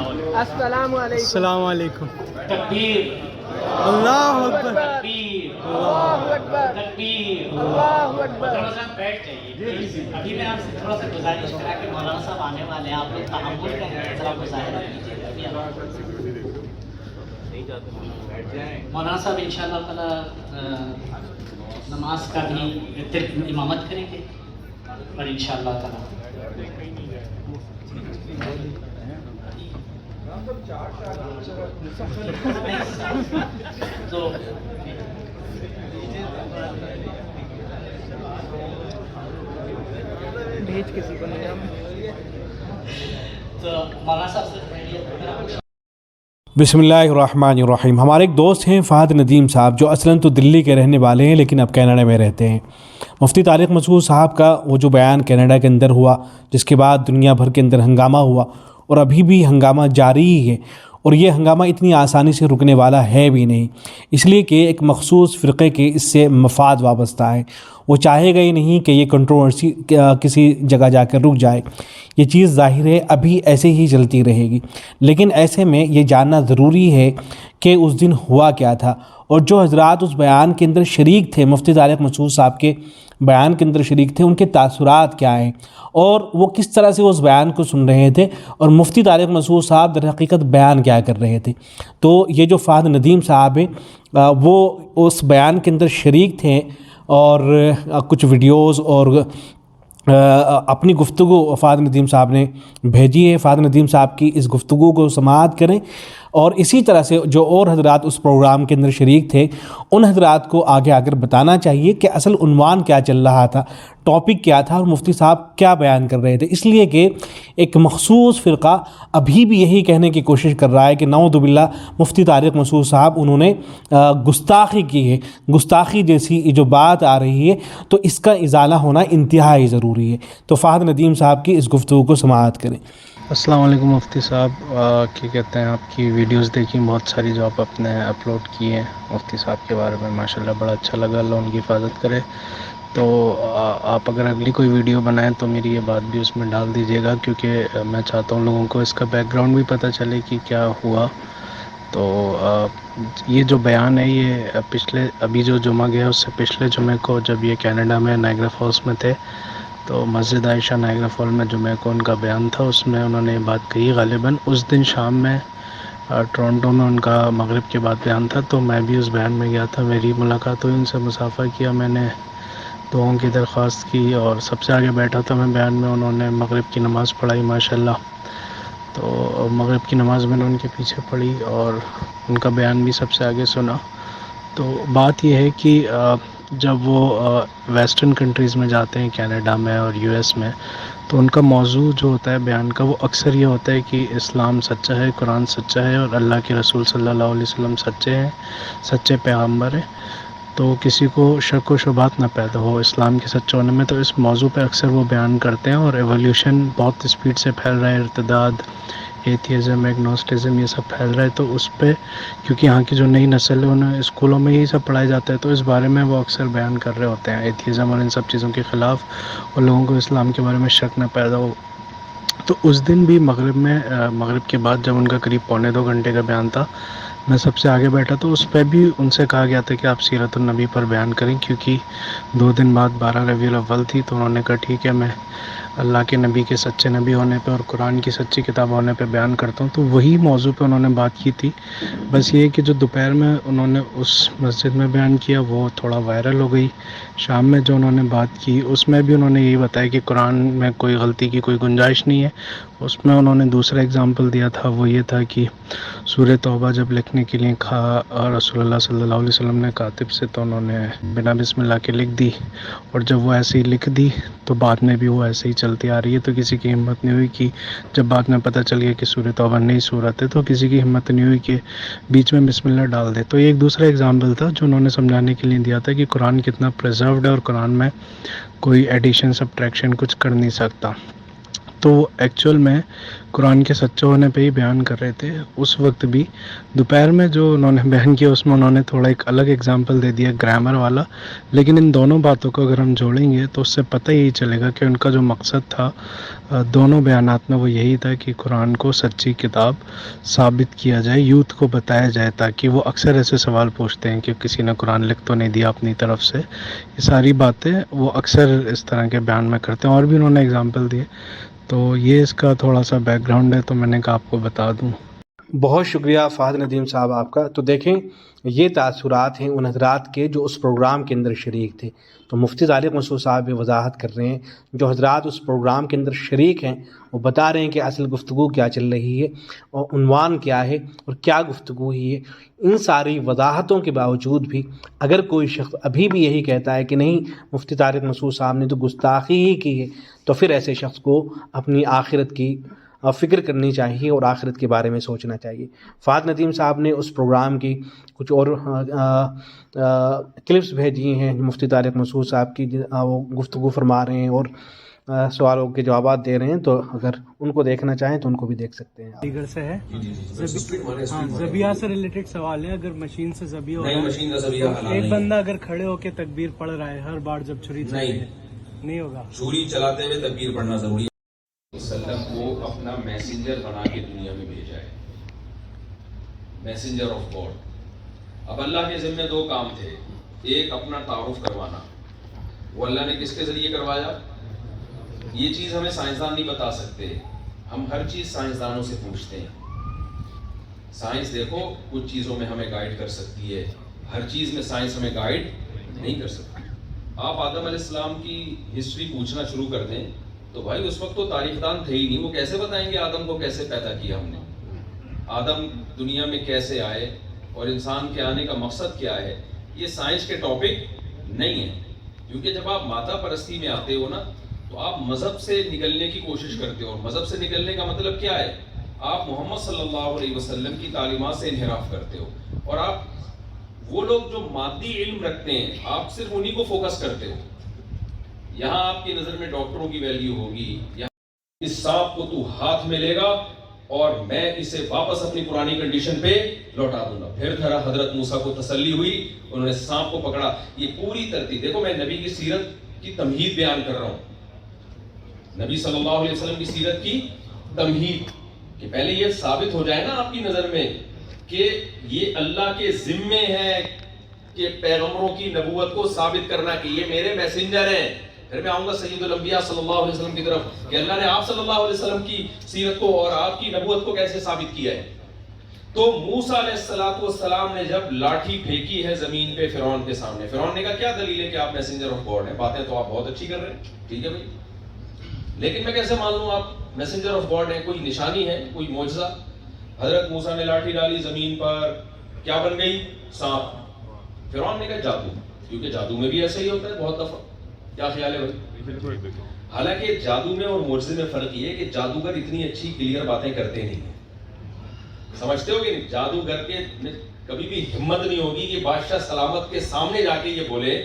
السلام علیکم. السلام علیکم. تکبیر، اللہ اکبر. تکبیر، اللہ اکبر. تکبیر. اللہ اکبر. مولانا صاحب بیٹھ جائیے. ابھی میں آپ سے تھوڑا سا گزارش کرا کہ مولانا صاحب آنے والے ہیں، آپ لوگ تحمل کا ذرا مظاہرہ کیجیے. مولانا صاحب انشاءاللہ تعالیٰ نماز کا بھی امامت کریں گے اور انشاءاللہ تعالیٰ تو بھیج کسی کو نہیں. تو مولانا صاحب سے بسم اللہ الرحمن الرحیم. ہمارے ایک دوست ہیں فہد ندیم صاحب، جو اصلاً تو دلی کے رہنے والے ہیں لیکن اب کینیڈا میں رہتے ہیں. مفتی طارق مسعود صاحب کا وہ جو بیان کینیڈا کے اندر ہوا، جس کے بعد دنیا بھر کے اندر ہنگامہ ہوا اور ابھی بھی ہنگامہ جاری ہی ہے، اور یہ ہنگامہ اتنی آسانی سے رکنے والا ہے بھی نہیں، اس لیے کہ ایک مخصوص فرقے کے اس سے مفاد وابستہ ہے. وہ چاہے گا ہی نہیں کہ یہ کنٹروورسی کسی جگہ جا کر رک جائے. یہ چیز ظاہر ہے ابھی ایسے ہی چلتی رہے گی، لیکن ایسے میں یہ جاننا ضروری ہے کہ اس دن ہوا کیا تھا، اور جو حضرات اس بیان کے اندر شریک تھے، مفتی طارق مسعود صاحب کے بیان کے اندر شریک تھے، ان کے تاثرات کیا ہیں اور وہ کس طرح سے اس بیان کو سن رہے تھے، اور مفتی طارق مسعود صاحب در حقیقت بیان کیا کر رہے تھے. تو یہ جو فہد ندیم صاحب ہیں وہ اس بیان کے اندر شریک تھے، اور کچھ ویڈیوز اور اپنی گفتگو فہد ندیم صاحب نے بھیجی ہے. فہد ندیم صاحب کی اس گفتگو کو سماعت کریں، اور اسی طرح سے جو اور حضرات اس پروگرام کے اندر شریک تھے ان حضرات کو آگے آ کر بتانا چاہیے کہ اصل عنوان کیا چل رہا تھا، ٹاپک کیا تھا، اور مفتی صاحب کیا بیان کر رہے تھے. اس لیے کہ ایک مخصوص فرقہ ابھی بھی یہی کہنے کی کوشش کر رہا ہے کہ نعوذ باللہ مفتی طارق مسعود صاحب انہوں نے گستاخی کی ہے. گستاخی جیسی جو بات آ رہی ہے تو اس کا ازالہ ہونا انتہائی ضروری ہے. تو فہد ندیم صاحب کی اس گفتگو کو سماعت کریں. السلام علیکم مفتی صاحب. کیا کہتے ہیں، آپ کی ویڈیوز دیکھی بہت ساری جو آپ اپنے اپلوڈ کی ہیں مفتی صاحب کے بارے میں، ماشاءاللہ بڑا اچھا لگا. اللہ ان کی حفاظت کرے. تو آپ اگر اگلی کوئی ویڈیو بنائیں تو میری یہ بات بھی اس میں ڈال دیجیے گا، کیونکہ میں چاہتا ہوں لوگوں کو اس کا بیک گراؤنڈ بھی پتہ چلے کہ کیا ہوا. تو یہ جو بیان ہے یہ ابھی جو جمعہ گیا اس سے پچھلے جمعے کو، جب یہ کینیڈا میں نائگرا فالس میں تھے، تو مسجد عائشہ نائگرا فال میں جمعہ کو ان کا بیان تھا. اس میں انہوں نے یہ بات کہی. غالباً اس دن شام میں ٹورنٹو میں ان کا مغرب کے بعد بیان تھا، تو میں بھی اس بیان میں گیا تھا. میری ملاقات ہوئی، ان سے مصافحہ کیا، میں نے دعاؤں کی درخواست کی اور سب سے آگے بیٹھا تھا میں بیان میں. انہوں نے مغرب کی نماز پڑھائی ماشاءاللہ. تو مغرب کی نماز میں نے ان کے پیچھے پڑھی اور ان کا بیان بھی سب سے آگے سنا. تو بات یہ ہے کہ جب وہ ویسٹرن کنٹریز میں جاتے ہیں، کینیڈا میں اور یو ایس میں، تو ان کا موضوع جو ہوتا ہے بیان کا وہ اکثر یہ ہوتا ہے کہ اسلام سچا ہے، قرآن سچا ہے، اور اللہ کے رسول صلی اللہ علیہ وسلم سچے ہیں، سچے پیغمبر ہیں. تو کسی کو شک و شبہات نہ پیدا ہو اسلام کے سچے ہونے میں. تو اس موضوع پہ اکثر وہ بیان کرتے ہیں، اور ایولیوشن بہت اسپیڈ سے پھیل رہا ہے، ارتداد، ایتھیزم، ایگنوسٹزم، یہ سب پھیل رہا ہے. تو اس پہ کیونکہ یہاں کی جو نئی نسل ہے انہیں اسکولوں میں یہی سب پڑھایا جاتا ہے، تو اس بارے میں وہ اکثر بیان کر رہے ہوتے ہیں ایتھیزم اور ان سب چیزوں کے خلاف، اور لوگوں کو اسلام کے بارے میں شک نہ پیدا ہو. تو اس دن بھی مغرب کے بعد جب ان کا قریب 1.25 گھنٹے کا بیان تھا، میں سب سے آگے بیٹھا. تو اس پہ بھی ان سے کہا گیا تھا کہ آپ سیرت النبی پر بیان کریں، کیونکہ 2 دن بعد 12 ربیع الاول تھی. تو انہوں نے کہا ٹھیک ہے، میں اللہ کے نبی کے سچے نبی ہونے پہ اور قرآن کی سچی کتاب ہونے پہ بیان کرتا ہوں. تو وہی موضوع پہ انہوں نے بات کی تھی. بس یہ کہ جو دوپہر میں انہوں نے اس مسجد میں بیان کیا وہ تھوڑا وائرل ہو گئی. شام میں جو انہوں نے بات کی اس میں بھی انہوں نے یہی بتایا کہ قرآن میں کوئی غلطی کی کوئی گنجائش نہیں ہے. اس میں انہوں نے دوسرا اگزامپل دیا تھا، وہ یہ تھا کہ سورہ توبہ جب لکھنے کے لیے کہا رسول اللہ صلی اللہ علیہ وسلم نے کاتب سے، تو انہوں نے بنا بسم اللہ کے لکھ دی، اور جب وہ ایسے ہی لکھ دی تو بعد میں بھی وہ ایسے ہی چلتی آ رہی ہے. تو کسی کی ہمت نہیں ہوئی کہ جب بعد میں پتہ چل گیا کہ سورہ توبہ نئی صورت ہے، تو کسی کی ہمت نہیں ہوئی کہ بیچ میں بسم اللہ ڈال دے. تو یہ ایک دوسرا اگزامپل تھا جو انہوں نے سمجھانے کے لیے دیا تھا کہ قرآن کتنا پریزروڈ ہے، اور قرآن میں کوئی ایڈیشن سبٹریکشن کچھ کر نہیں سکتا. تو وہ ایکچوئل میں قرآن کے سچے ہونے پہ ہی بیان کر رہے تھے. اس وقت بھی دوپہر میں جو انہوں نے بیان کیا اس میں انہوں نے تھوڑا ایک الگ اگزامپل دے دیا گرامر والا, لیکن ان دونوں باتوں کو اگر ہم جوڑیں گے تو اس سے پتہ یہی چلے گا کہ ان کا جو مقصد تھا دونوں بیانات میں وہ یہی تھا کہ قرآن کو سچی کتاب ثابت کیا جائے, یوتھ کو بتایا جائے, تاکہ وہ اکثر ایسے سوال پوچھتے ہیں کہ کسی نے قرآن لکھ تو نہیں دیا اپنی طرف سے. یہ ساری باتیں وہ اکثر اس طرح کے بیان میں کرتے ہیں, اور بھی انہوں نے اگزامپل دیے. تو یہ اس کا تھوڑا سا بیک گراؤنڈ ہے, تو میں نے کہا آپ کو بتا دوں. بہت شکریہ فہد ندیم صاحب آپ کا. تو دیکھیں یہ تاثرات ہیں ان حضرات کے جو اس پروگرام کے اندر شریک تھے. تو مفتی طارق مسعود صاحب بھی وضاحت کر رہے ہیں, جو حضرات اس پروگرام کے اندر شریک ہیں وہ بتا رہے ہیں کہ اصل گفتگو کیا چل رہی ہے اور عنوان کیا ہے اور کیا گفتگو ہوئی ہے. ان ساری وضاحتوں کے باوجود بھی اگر کوئی شخص ابھی بھی یہی کہتا ہے کہ نہیں مفتی طارق مسعود صاحب نے تو گستاخی ہی کی ہے, تو پھر ایسے شخص کو اپنی آخرت کی فکر کرنی چاہیے اور آخرت کے بارے میں سوچنا چاہیے. فہد ندیم صاحب نے اس پروگرام کی کچھ اور کلپس بھیجی ہیں مفتی طارق مسعود صاحب کی, وہ گفتگو فرما رہے ہیں اور سوالوں کے جوابات دے رہے ہیں. تو اگر ان کو دیکھنا چاہیں تو ان کو بھی دیکھ سکتے ہیں. دیگر سے ہے ذبیحہ سے ریلیٹڈ سوال ہے. اگر مشین سے ذبیحہ ہو رہا ہے, ایک بندہ اگر کھڑے ہو کے تکبیر پڑھ رہا ہے ہر بار جب چھری نہیں ہوگا, چھری چلاتے ہوئے تکبیر پڑھنا ضروری ہے. وسلم کو اپنا میسنجر بنا کے دنیا میں بھیجا ہے, میسنجر آف گاڈ. اب اللہ کے ذمہ دو کام تھے, ایک اپنا تعارف کروانا, وہ اللہ نے کس کے ذریعے کروایا. یہ چیز ہمیں سائنسدان نہیں بتا سکتے, ہم ہر چیز سائنسدانوں سے پوچھتے ہیں. سائنس دیکھو کچھ چیزوں میں ہمیں گائیڈ کر سکتی ہے, ہر چیز میں سائنس ہمیں گائیڈ نہیں کر سکتی. آپ آدم علیہ السلام کی ہسٹری پوچھنا شروع کر دیں تو بھائی اس وقت تو تاریخ دان تھے ہی نہیں, وہ کیسے بتائیں گے آدم کو کیسے پیدا کیا ہم نے, آدم دنیا میں کیسے آئے اور انسان کے آنے کا مقصد کیا ہے. یہ سائنس کے ٹاپک نہیں ہے, کیونکہ جب آپ ماتا پرستی میں آتے ہو نا تو آپ مذہب سے نکلنے کی کوشش کرتے ہو. اور مذہب سے نکلنے کا مطلب کیا ہے, آپ محمد صلی اللہ علیہ وسلم کی تعلیمات سے انحراف کرتے ہو, اور آپ وہ لوگ جو مادی علم رکھتے ہیں آپ صرف انہی کو فوکس کرتے ہو. یہاں آپ کی نظر میں ڈاکٹروں کی ویلیو ہوگی, یہاں اس سانپ کو تو ہاتھ میں لے گا اور میں اسے واپس اپنی پرانی کنڈیشن پہ لوٹا دوں گا. پھر ذرا حضرت موسیٰ کو تسلی ہوئی, انہوں نے سانپ کو پکڑا. یہ پوری ترتیب دیکھو, میں نبی کی سیرت کی تمہید بیان کر رہا ہوں, نبی صلی اللہ علیہ وسلم کی سیرت کی تمہید, کہ پہلے یہ ثابت ہو جائے نا آپ کی نظر میں کہ یہ اللہ کے ذمے ہے کہ پیغمبروں کی نبوت کو ثابت کرنا کہ یہ میرے میسنجر ہیں. پھر میں آؤں گا سید الانبیاء صلی اللہ علیہ وسلم کی طرف کہ اللہ نے آپ صلی اللہ علیہ وسلم کی سیرت کو اور آپ کی نبوت کو کیسے ثابت کیا ہے. تو موسیٰ علیہ السلام نے جب لاٹھی پھینکی ہے زمین پہ فرعون کے سامنے, فرعون نے کہا کیا دلیل ہے کہ آپ میسنجر آف گاڈ ہیں, باتیں تو آپ بہت اچھی کر رہے ہیں, ٹھیک ہے بھائی, لیکن میں کیسے مان لوں آپ میسنجر آف گاڈ ہیں, کوئی نشانی ہے, کوئی معجزہ. حضرت موسیٰ نے لاٹھی ڈالی زمین پر, کیا بن گئی, سانپ. فرعون نے کہا جادو, کیونکہ جادو میں بھی ایسا ہی ہوتا ہے بہت دفعہ. کیا خیال ہے بھائی؟ حالانکہ جادو میں اور معجزے میں فرق یہ ہے کہ جادوگر اتنی اچھی کلیئر باتیں کرتے نہیں ہیں, سمجھتے ہو کہ نہیں. جادوگر کے کبھی بھی ہمت نہیں ہوگی کہ بادشاہ سلامت کے سامنے جا کے یہ بولے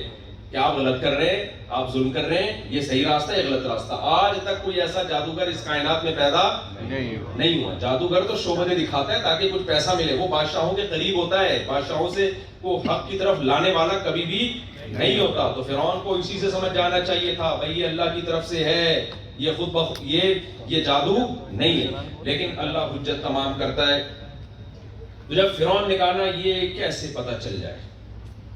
کہ آپ غلط کر رہے ہیں, آپ ظلم کر رہے ہیں, یہ صحیح راستہ ہے, یہ غلط راستہ. آج تک کوئی ایسا جادوگر اس کائنات میں پیدا نہیں ہوا. جادوگر تو شعبدے دکھاتا ہے تاکہ کچھ پیسہ ملے, وہ بادشاہوں کے قریب ہوتا ہے, بادشاہوں سے وہ حق کی طرف لانے والا کبھی بھی نہیں ہوتا. تو فرعون کو اسی سے سمجھ جانا چاہیے تھا بھائی یہ اللہ کی طرف سے ہے, یہ خود یہ جادو نہیں ہے. لیکن اللہ حجت تمام کرتا ہے. تو جب فرعون نے کہا نا یہ کیسے پتہ چل جائے,